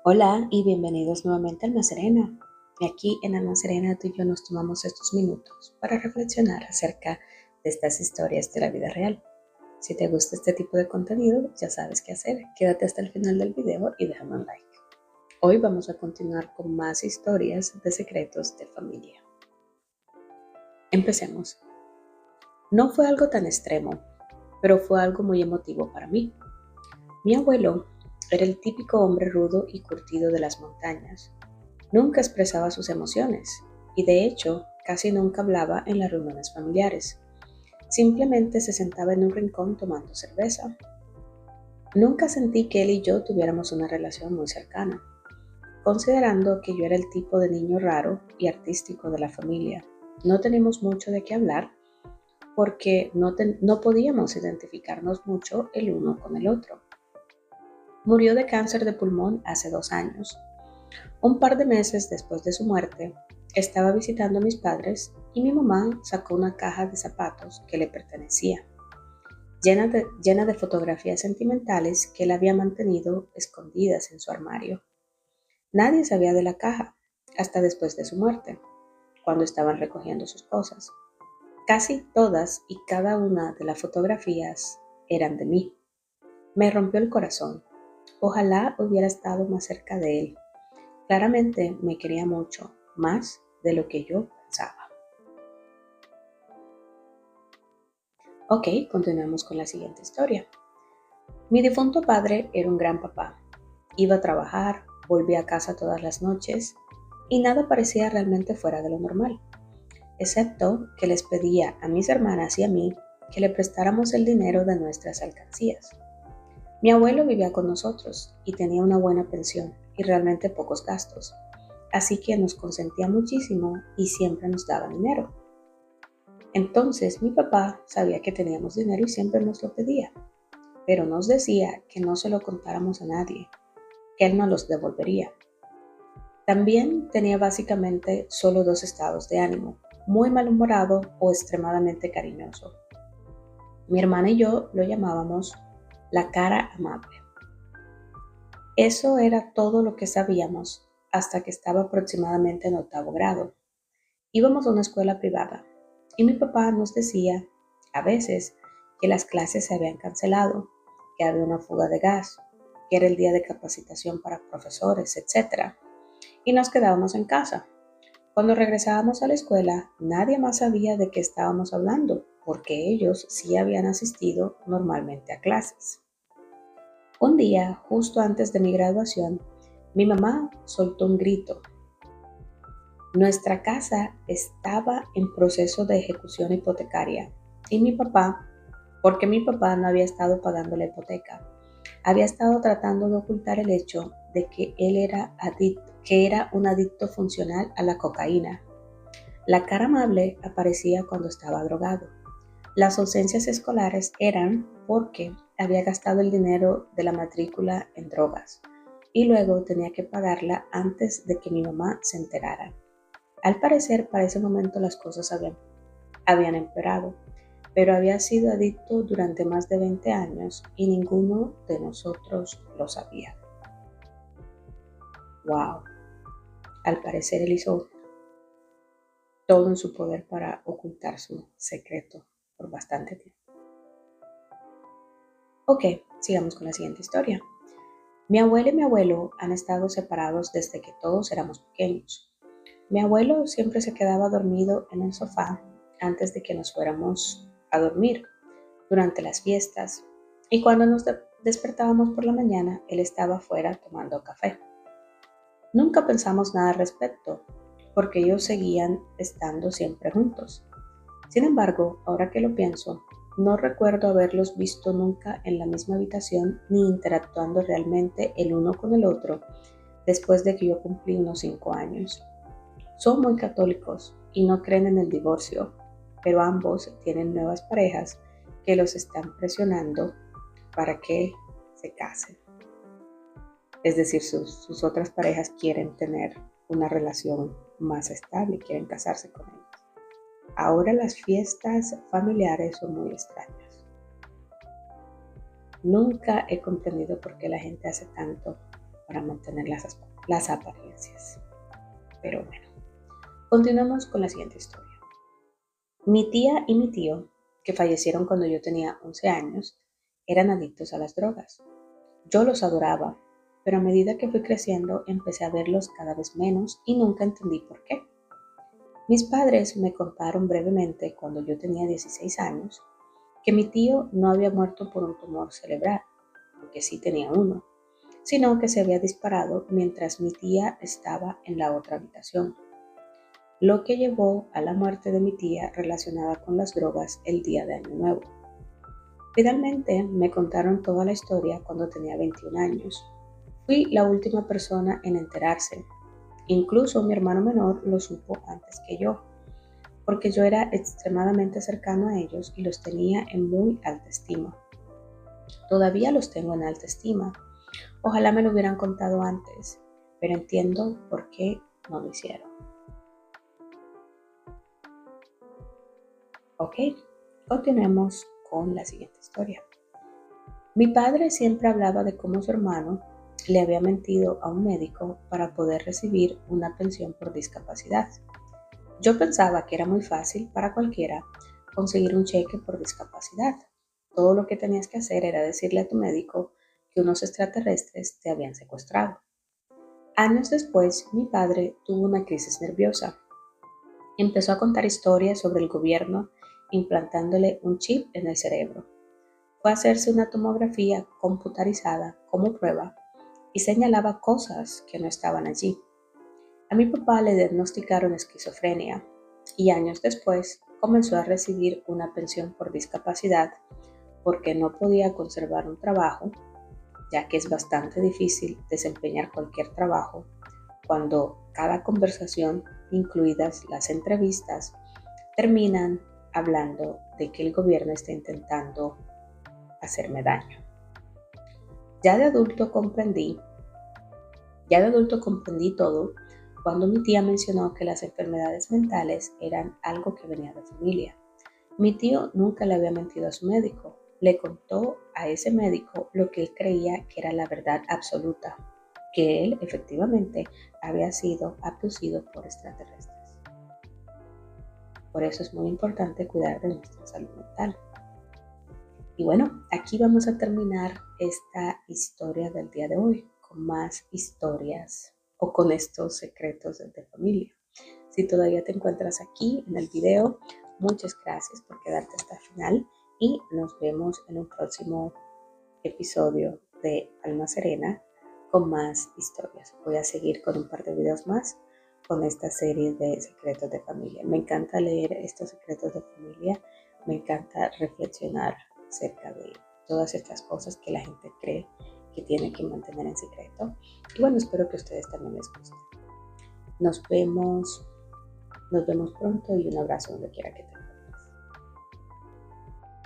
Hola y bienvenidos nuevamente a Alma Serena. Y aquí en Alma Serena tú y yo nos tomamos estos minutos para reflexionar acerca de estas historias de la vida real. Si te gusta este tipo de contenido, ya sabes qué hacer. Quédate hasta el final del video y déjame un like. Hoy vamos a continuar con más historias de secretos de familia. Empecemos. No fue algo tan extremo, pero fue algo muy emotivo para mí. Mi abuelo era el típico hombre rudo y curtido de las montañas. Nunca expresaba sus emociones y de hecho casi nunca hablaba en las reuniones familiares. Simplemente se sentaba en un rincón tomando cerveza. Nunca sentí que él y yo tuviéramos una relación muy cercana, considerando que yo era el tipo de niño raro y artístico de la familia. No teníamos mucho de qué hablar porque no podíamos identificarnos mucho el uno con el otro. Murió de cáncer de pulmón hace 2 años. Un par de meses después de su muerte, estaba visitando a mis padres y mi mamá sacó una caja de zapatos que le pertenecía, llena de fotografías sentimentales que él había mantenido escondidas en su armario. Nadie sabía de la caja hasta después de su muerte, cuando estaban recogiendo sus cosas. Casi todas y cada una de las fotografías eran de mí. Me rompió el corazón. Ojalá hubiera estado más cerca de él. Claramente me quería mucho, más de lo que yo pensaba. Ok, continuamos con la siguiente historia. Mi difunto padre era un gran papá. Iba a trabajar, volvía a casa todas las noches y nada parecía realmente fuera de lo normal, excepto que les pedía a mis hermanas y a mí que le prestáramos el dinero de nuestras alcancías. Mi abuelo vivía con nosotros y tenía una buena pensión y realmente pocos gastos, así que nos consentía muchísimo y siempre nos daba dinero. Entonces mi papá sabía que teníamos dinero y siempre nos lo pedía, pero nos decía que no se lo contáramos a nadie, que él nos los devolvería. También tenía básicamente solo 2 estados de ánimo, muy malhumorado o extremadamente cariñoso. Mi hermana y yo lo llamábamos la cara amable. Eso era todo lo que sabíamos hasta que estaba aproximadamente en 8º grado. Íbamos a una escuela privada y mi papá nos decía, a veces, que las clases se habían cancelado, que había una fuga de gas, que era el día de capacitación para profesores, etc. Y nos quedábamos en casa. Cuando regresábamos a la escuela, nadie más sabía de qué estábamos hablando, porque ellos sí habían asistido normalmente a clases. Un día, justo antes de mi graduación, mi mamá soltó un grito. Nuestra casa estaba en proceso de ejecución hipotecaria y porque mi papá no había estado pagando la hipoteca, había estado tratando de ocultar el hecho de que él era un adicto funcional a la cocaína. La cara amable aparecía cuando estaba drogado. Las ausencias escolares eran porque había gastado el dinero de la matrícula en drogas y luego tenía que pagarla antes de que mi mamá se enterara. Al parecer, para ese momento las cosas habían empeorado, pero había sido adicto durante más de 20 años y ninguno de nosotros lo sabía. Wow, al parecer él hizo todo en su poder para ocultar su secreto por bastante tiempo. Ok, sigamos con la siguiente historia. Mi abuela y mi abuelo han estado separados desde que todos éramos pequeños. Mi abuelo siempre se quedaba dormido en el sofá antes de que nos fuéramos a dormir durante las fiestas y cuando nos despertábamos por la mañana él estaba afuera tomando café. Nunca pensamos nada al respecto porque ellos seguían estando siempre juntos. Sin embargo, ahora que lo pienso, no recuerdo haberlos visto nunca en la misma habitación ni interactuando realmente el uno con el otro después de que yo cumplí unos 5 años. Son muy católicos y no creen en el divorcio, pero ambos tienen nuevas parejas que los están presionando para que se casen. Es decir, sus otras parejas quieren tener una relación más estable, quieren casarse con ellos. Ahora las fiestas familiares son muy extrañas. Nunca he comprendido por qué la gente hace tanto para mantener las apariencias. Pero bueno, continuamos con la siguiente historia. Mi tía y mi tío, que fallecieron cuando yo tenía 11 años, eran adictos a las drogas. Yo los adoraba, pero a medida que fui creciendo empecé a verlos cada vez menos y nunca entendí por qué. Mis padres me contaron brevemente cuando yo tenía 16 años que mi tío no había muerto por un tumor cerebral, aunque sí tenía uno, sino que se había disparado mientras mi tía estaba en la otra habitación, lo que llevó a la muerte de mi tía relacionada con las drogas el día de Año Nuevo. Finalmente me contaron toda la historia cuando tenía 21 años. Fui la última persona en enterarse. Incluso mi hermano menor lo supo antes que yo, porque yo era extremadamente cercano a ellos y los tenía en muy alta estima. Todavía los tengo en alta estima. Ojalá me lo hubieran contado antes, pero entiendo por qué no lo hicieron. Ok, continuemos con la siguiente historia. Mi padre siempre hablaba de cómo su hermano le había mentido a un médico para poder recibir una pensión por discapacidad. Yo pensaba que era muy fácil para cualquiera conseguir un cheque por discapacidad. Todo lo que tenías que hacer era decirle a tu médico que unos extraterrestres te habían secuestrado. Años después, mi padre tuvo una crisis nerviosa. Empezó a contar historias sobre el gobierno implantándole un chip en el cerebro. Fue a hacerse una tomografía computarizada como prueba y señalaba cosas que no estaban allí. A mi papá le diagnosticaron esquizofrenia y años después comenzó a recibir una pensión por discapacidad porque no podía conservar un trabajo, ya que es bastante difícil desempeñar cualquier trabajo cuando cada conversación, incluidas las entrevistas, terminan hablando de que el gobierno está intentando hacerme daño. Ya de adulto comprendí todo cuando mi tía mencionó que las enfermedades mentales eran algo que venía de familia. Mi tío nunca le había mentido a su médico. Le contó a ese médico lo que él creía que era la verdad absoluta, que él efectivamente había sido abducido por extraterrestres. Por eso es muy importante cuidar de nuestra salud mental. Y bueno, aquí vamos a terminar esta historia del día de hoy con más historias o con estos secretos de familia. Si todavía te encuentras aquí en el video, muchas gracias por quedarte hasta el final y nos vemos en un próximo episodio de Alma Serena con más historias. Voy a seguir con un par de videos más con esta serie de secretos de familia. Me encanta leer estos secretos de familia, me encanta reflexionar acerca de todas estas cosas que la gente cree que tiene que mantener en secreto. Y bueno, espero que a ustedes también les guste. Nos vemos pronto y un abrazo donde quiera que estén.